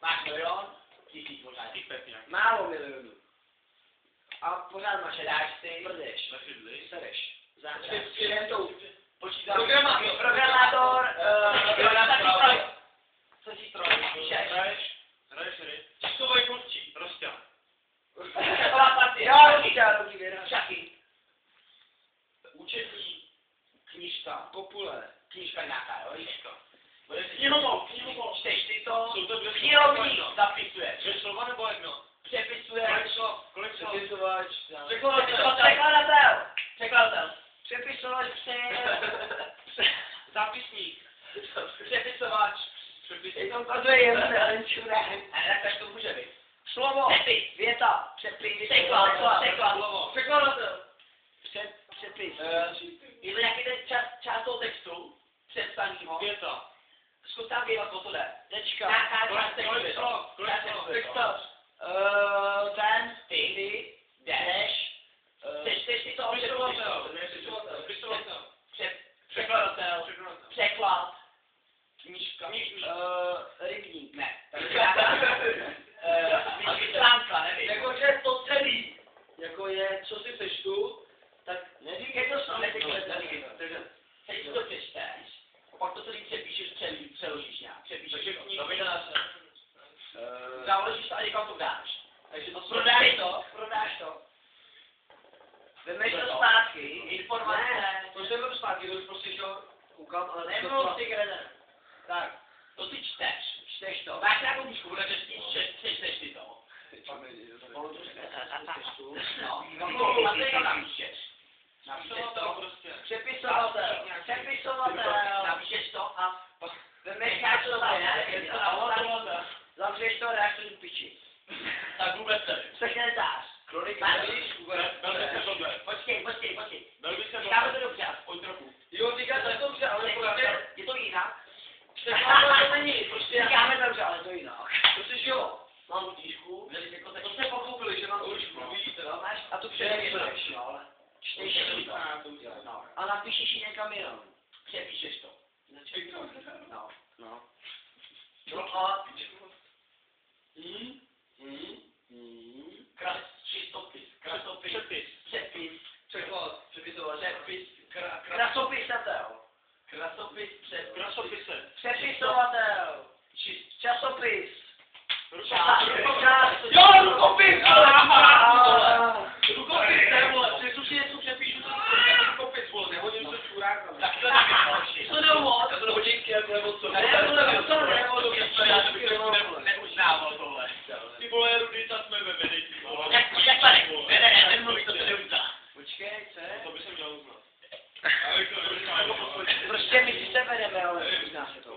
Máš milion, 1000 možná. Málo milionů. A pořád máš dáš si, Prdeš. Sereš. Počítám. Programátor, Co si stroj, píšeš? Hraješ hry. Časový mluvčí, prostě. Šachy. Učební. Knížka. Kopule. Knížka nějaká, jo? Knížka. Knihovou. Čteš si to, Jsou to dvě knihovník slova. zapisuješ. Dvě slova nebo jedno? Přepisuješ. Kolik slov? Přepisovač. Překladatel. Přepisovač Zápisník. Přepisovač. To je jeden čurák. Tak to může být. Slovo. Přepis. Věta. Přepis. Překlad. Překladatel. Přepis. Je to nějaký ten část toho textu, přepsanýho. Věta. Zkus tam vědět, o to jde. Tečka. Nějaká část textu Kolik je to. slov? Kolik Část slov? textu je to. Textař. Ty jdeš. Přečteš si to. Spisovatel. Překladatel. Překlad. Knížka. Rybník. Ne. Stránka, nevím. Jakože to celý. Jako je, co si přečtu, tak neříkej to sám. Teď si to přečteš. A pak to celý přepíšeš, přeložíš nějak. Přepíšeš to. Založíš to a někam to dáš. Takže to prodáš to. Vemeš to zpátky. Informace. To jsem byl zpátky, to už prostě šel, koukám, ale Nebyl si greder. tak, To ty čteš. čteš to. Máš nějakou knížku, budeš přečteš si to. No, a teď to napíšeš. Napíšeš to. Přepisovatel. Napíšeš to a Vemeš necháš to tam, zavřeš to a dáš to do piči. tak vůbec nevím. Sekretář. Počkej. Dáme Dáme to dobře. Jo, říkáš to dobře, ale prostě Je to jinak. překládá to není, prostě Říkáme dobře, ale to jinak. to jsi jo. Mám tu knížku, To jste pochopili, že mám knížku. A tu přepisuješ. Čteš to. A napíšeš ji někam jinam. Přepíšeš to. No. No a čistopis. Přepis. Překlad. Přepisovat. Přepis. Krasopisatel. Krasopise. Přepisovatel. Časopis. Jo, rukopis! Rukopis, vole, přesu si něco přepíšu, to rukopis, vole, nehodím se čurákama. Tak to taky to neuvod. To hodinky, jako nebo co? Neuznával tohle. Ty vole, Rudita jsme ve vedení, vole. Jak to ne, nemluví, to se neuzná. Počkej, co je? To by se měl uznat. Prostě my si se vedeme, ale uzná se to.